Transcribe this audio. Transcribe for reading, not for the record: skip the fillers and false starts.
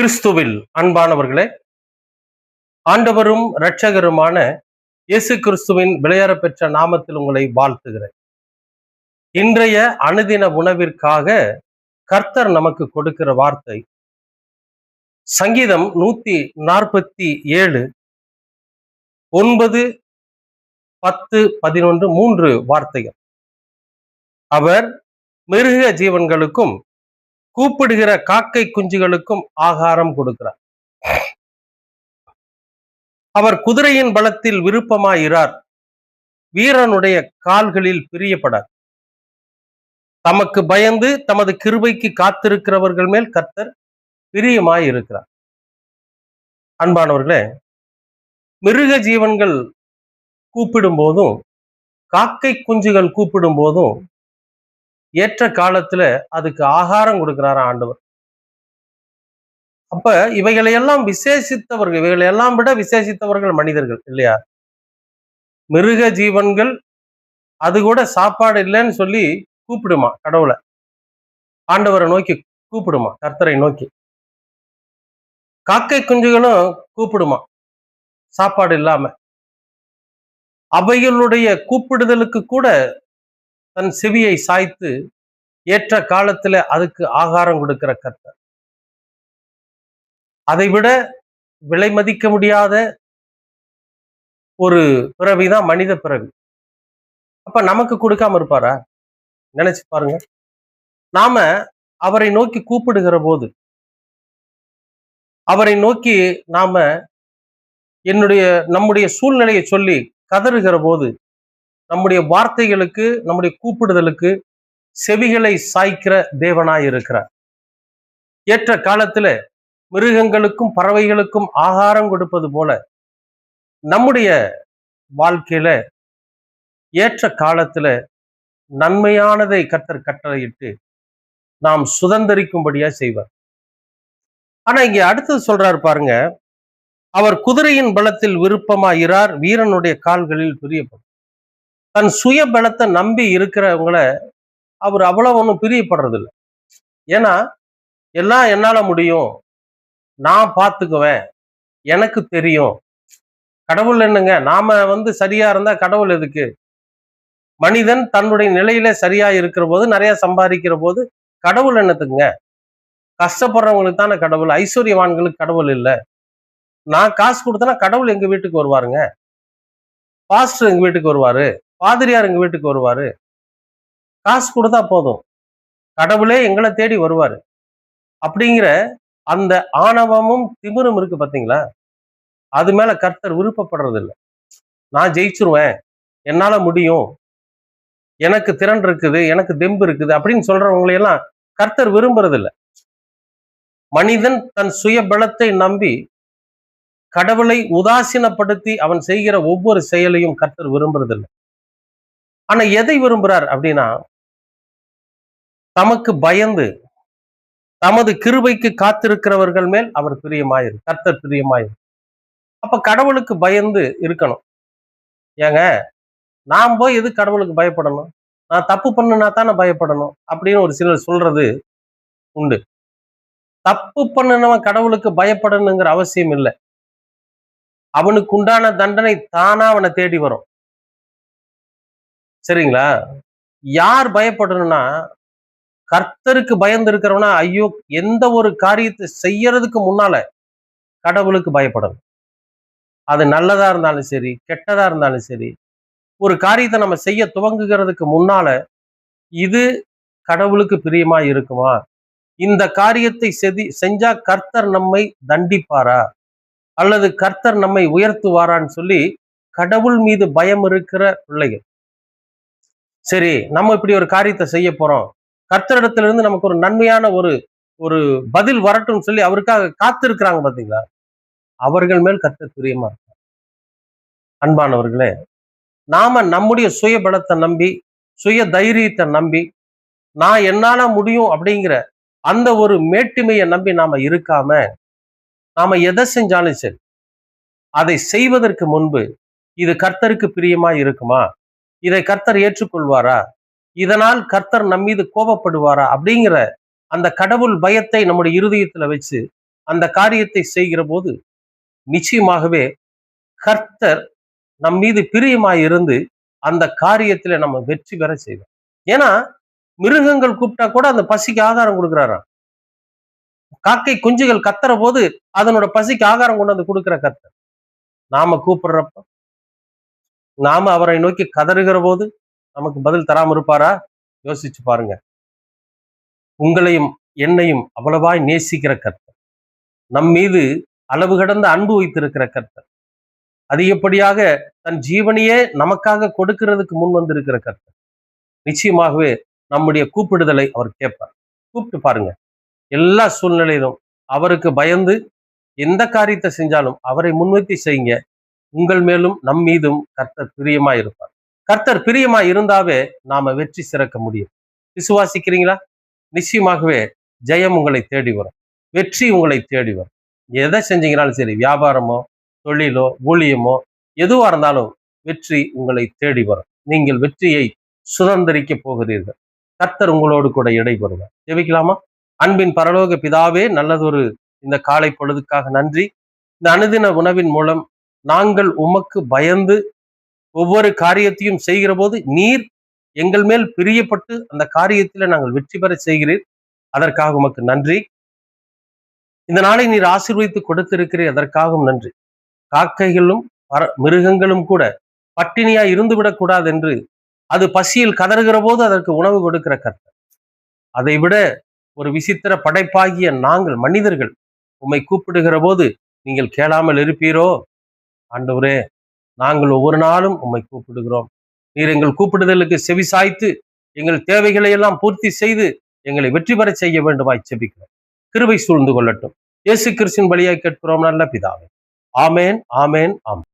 கிறிஸ்துவில் அன்பானவர்களே, ஆண்டவரும் இரட்சகருமான இயேசு கிறிஸ்துவின் விலையேற பெற்ற நாமத்தில் உங்களை வாழ்த்துகிறேன். இன்றைய அனுதின உணவிற்காக கர்த்தர் நமக்கு கொடுக்கிற வார்த்தை சங்கீதம் 147 9, 10, 11 3 வார்த்தைகள். அவர் மிருக ஜீவன்களுக்கும் கூப்பிடுகிற காக்கை குஞ்சுகளுக்கும் ஆகாரம் கொடுக்கிறார். அவர் குதிரையின் பலத்தில் விருப்பமாயிரார், வீரனுடைய கால்களில் பிரியப்படார். தமக்கு பயந்து தமது கிருபைக்கு காத்திருக்கிறவர்கள் மேல் கர்த்தர் பிரியமாயிருக்கிறார். அன்பானவர்களே, மிருக ஜீவன்கள் கூப்பிடும் போதும் காக்கை குஞ்சுகள் கூப்பிடும் போதும் ஏற்ற காலத்துல அதுக்கு ஆகாரம் கொடுக்கிறார் ஆண்டவர். அப்ப இவைகளையெல்லாம் விசேஷித்தவர்கள், இவைகளையெல்லாம் விட விசேஷித்தவர்கள் மனிதர்கள் இல்லையா? மிருக ஜீவன்கள் அது கூட சாப்பாடு இல்லைன்னு சொல்லி கூப்பிடுமா கடவுளை, ஆண்டவரை நோக்கி கூப்பிடுமா, கர்த்தரை நோக்கி. காக்கை குஞ்சுகளும் கூப்பிடுமா சாப்பாடு இல்லாம. அவைகளுடைய கூப்பிடுதலுக்கு கூட தன் செவியை சாய்த்து ஏற்ற காலத்துல அதுக்கு ஆகாரம் கொடுக்கிற கர்த்தர். அதைவிட விலை மதிக்க முடியாத ஒரு பிறவிதான் மனித பிறவி. அப்ப நமக்கு கொடுக்காம இருப்பாரா? நினைச்சு பாருங்க. நாம அவரை நோக்கி கூப்பிடுகிற போது, அவரை நோக்கி நாம நம்முடைய சூழ்நிலையை சொல்லி கதறுகிற போது, நம்முடைய வார்த்தைகளுக்கு, நம்முடைய கூப்பிடுதலுக்கு செவிகளை சாய்க்கிற தேவனாய் இருக்கிறார். ஏற்ற காலத்துல மிருகங்களுக்கும் பறவைகளுக்கும் ஆகாரம் கொடுப்பது போல நம்முடைய வாழ்க்கையில ஏற்ற காலத்துல நன்மையானதை கர்த்தர் கட்டளையிட்டு நாம் சுதந்திரிக்கும்படியா செய்வார். ஆனா இங்க அடுத்தது சொல்றாரு பாருங்க, அவர் குதிரையின் பலத்தில் விருப்பமாயிரார், வீரனுடைய கால்களில் பிரியப்படும். தன் சுய பலத்தை நம்பி இருக்கிறவங்களை அவர் அவ்வளவு ஒன்றும் பிரியப்படுறது இல்லை. ஏன்னா எல்லாம் என்னால முடியும், நான் பார்த்துக்குவேன், எனக்கு தெரியும். கடவுள் என்னங்க, நாம சரியா இருந்தா கடவுள் எதுக்கு? மனிதன் தன்னுடைய நிலையில சரியா இருக்கிற போது, நிறைய சம்பாதிக்கிற போது கடவுள் என்னத்துக்குங்க? கஷ்டப்படுறவங்களுக்கு தானே கடவுள், ஐஸ்வர்யவான்களுக்கு கடவுள் இல்லை. நான் காசு கொடுத்தேன்னா கடவுள் எங்க வீட்டுக்கு வருவாருங்க, பாஸ்டர் எங்க வீட்டுக்கு வருவாரு, பாதிரியார் எங்க வீட்டுக்கு வருவாரு. காசு கொடுத்தா போதும், கடவுளே எங்களை தேடி வருவாரு. அப்படிங்கிற அந்த ஆணவமும் திமிரும் இருக்கு பாத்தீங்களா? அது மேல கர்த்தர் விருப்பப்படுறது இல்லை. நான் ஜெயிச்சிருவேன், என்னால முடியும், எனக்கு திறன் இருக்குது, எனக்கு தெம்பு இருக்குது அப்படின்னு சொல்றவங்களையெல்லாம் கர்த்தர் விரும்புறது இல்லை. மனிதன் தன் சுய பலத்தை நம்பி கடவுளை உதாசீனப்படுத்தி அவன் செய்கிற ஒவ்வொரு செயலையும் கர்த்தர் விரும்புறது இல்லை. ஆனா எதை விரும்புறார் அப்படின்னா, தமக்கு பயந்து தமது கிருபைக்கு காத்திருக்கிறவர்கள் மேல் அவர் பிரியமாயிரு, கர்த்தர் பிரியமாயிரு. அப்ப கடவுளுக்கு பயந்து இருக்கணும். ஏங்க, நான் போய் எது கடவுளுக்கு பயப்படணும்? நான் தப்பு பண்ணுனா தானே பயப்படணும் அப்படின்னு ஒரு சிலர் சொல்றது உண்டு. தப்பு பண்ணுனவன் கடவுளுக்கு பயப்படணுங்கிற அவசியம் இல்லை. அவனுக்கு உண்டான தண்டனை தானா அவனை தேடி வரும். சரிங்களா? யார் பயப்படணும்னா, கர்த்தருக்கு பயந்து இருக்கிறவனா, ஐயோ, எந்த ஒரு காரியத்தை செய்யறதுக்கு முன்னால கடவுளுக்கு பயப்படணும். அது நல்லதா இருந்தாலும் சரி, கெட்டதா இருந்தாலும் சரி, ஒரு காரியத்தை நம்ம செய்ய துவங்குகிறதுக்கு முன்னால இது கடவுளுக்கு பிரியமா இருக்குமா, இந்த காரியத்தை செஞ்சா கர்த்தர் நம்மை தண்டிப்பாரா அல்லது கர்த்தர் நம்மை உயர்த்துவாரான்னு சொல்லி கடவுள் மீது பயம் இருக்கிற பிள்ளைகள். சரி, நம்ம இப்படி ஒரு காரியத்தை செய்ய போறோம், கர்த்தரிடத்துல இருந்து நமக்கு ஒரு நன்மையான ஒரு பதில் வரட்டும் சொல்லி அவருக்காக காத்திருக்கிறாங்க பாத்தீங்களா? அவர்கள் மேல் கர்த்தர் பிரியமா இருக்கார். அன்பானவர்களே, நாம நம்முடைய சுய பலத்தை நம்பி, சுய தைரியத்தை நம்பி, நான் என்னால முடியும் அப்படிங்கிற அந்த ஒரு மேட்டிமையை நம்பி நாம இருக்காம, நாம எதை செஞ்சாலும் சரி, அதை செய்வதற்கு முன்பு இது கர்த்தருக்கு பிரியமா இருக்குமா, இதை கர்த்தர் ஏற்றுக்கொள்வாரா, இதனால் கர்த்தர் நம் மீது கோபப்படுவாரா அப்படிங்கிற அந்த கடவுள் பயத்தை நம்முடைய இருதயத்துல வச்சு அந்த காரியத்தை செய்கிற போது நிச்சயமாகவே கர்த்தர் நம் மீது பிரியமாய் இருந்து அந்த காரியத்துல நம்ம வெற்றி பெற செய்வோம். ஏன்னா மிருகங்கள் கூப்பிட்டா கூட அந்த பசிக்கு ஆகாரம் கொடுக்கிறாராம். காக்கை குஞ்சுகள் கத்துற போது அதனோட பசிக்கு ஆகாரம் கொண்டு வந்து கொடுக்கிற கர்த்தர். நாம கூப்பிடுறப்ப, நாம அவரை நோக்கி கதறுகிற போது நமக்கு பதில் தராம இருப்பாரா? யோசிச்சு பாருங்க. உங்களையும் என்னையும் அவ்வளவாய் நேசிக்கிற கர்த்தர், நம் மீது அளவு கடந்த அன்பு வைத்திருக்கிற கர்த்தர், அதிகப்படியாக தன் ஜீவனையே நமக்காக கொடுக்கிறதுக்கு முன் வந்திருக்கிற கர்த்தர், நிச்சயமாகவே நம்முடைய கூப்பிடுதலை அவர் கேட்பார். கூப்பிட்டு பாருங்க. எல்லா சூழ்நிலையிலும் அவருக்கு பயந்து எந்த காரியத்தை செஞ்சாலும் அவரை முன்வைத்து செய்யுங்க. உங்கள் மேலும் நம் மீதும் கர்த்தர் பிரியமா இருப்பார். கர்த்தர் பிரியமா இருந்தாவே நாம வெற்றி சிறக்க முடியும். விசுவாசிக்கிறீங்களா? நிச்சயமாகவே ஜெயம் உங்களை தேடி வரும், வெற்றி உங்களை தேடி வரும். எதை செஞ்சீங்கனாலும் சரி, வியாபாரமோ தொழிலோ ஊழியமோ எதுவா இருந்தாலும் வெற்றி உங்களை தேடி வரும். நீங்கள் வெற்றியை சுதந்திரிக்க போகிறீர்கள். கர்த்தர் உங்களோடு கூட இடைபெறுவார். ஜெபிக்கலாமா? அன்பின் பரலோக பிதாவே, நல்லதொரு இந்த காலை பொழுதுக்காக நன்றி. இந்த அனுதின உணவின் மூலம் நாங்கள் உமக்கு பயந்து ஒவ்வொரு காரியத்தையும் செய்கிற போது நீர் எங்கள் மேல் பிரியப்பட்டு அந்த காரியத்தில நாங்கள் வெற்றி பெற செய்கிறீர். அதற்காக உமக்கு நன்றி. இந்த நாளை நீர் ஆசீர்வதித்து கொடுத்திருக்கிறீர், அதற்காகவும் நன்றி. காக்கைகளும் மிருகங்களும் கூட பட்டினியா இருந்து விடக்கூடாது என்று அது பசியில் கதறுகிற போது அதற்கு உணவு கொடுக்கிற கர்த்தர், அதை விட ஒரு விசித்திர படைப்பாகிய நாங்கள் மனிதர்கள் உம்மை கூப்பிடுகிற போது நீங்கள் கேளாமல் இருப்பீரோ? ஆண்டவரே, நாங்கள் ஒவ்வொரு நாளும் உம்மை கூப்பிடுகிறோம். நீர் எங்கள் கூப்பிடுதலுக்கு செவி சாய்த்து எங்கள் தேவைகளை எல்லாம் பூர்த்தி செய்து எங்களை வெற்றி பெற செய்ய வேண்டுமாய் செபிக்கிறோம். கிருபை சூழ்ந்து கொள்ளட்டும். இயேசு கிறிஸ்துவின் வழியாய் கேட்கிறோம் நல்ல பிதாவே. ஆமேன், ஆமேன், ஆமேன்.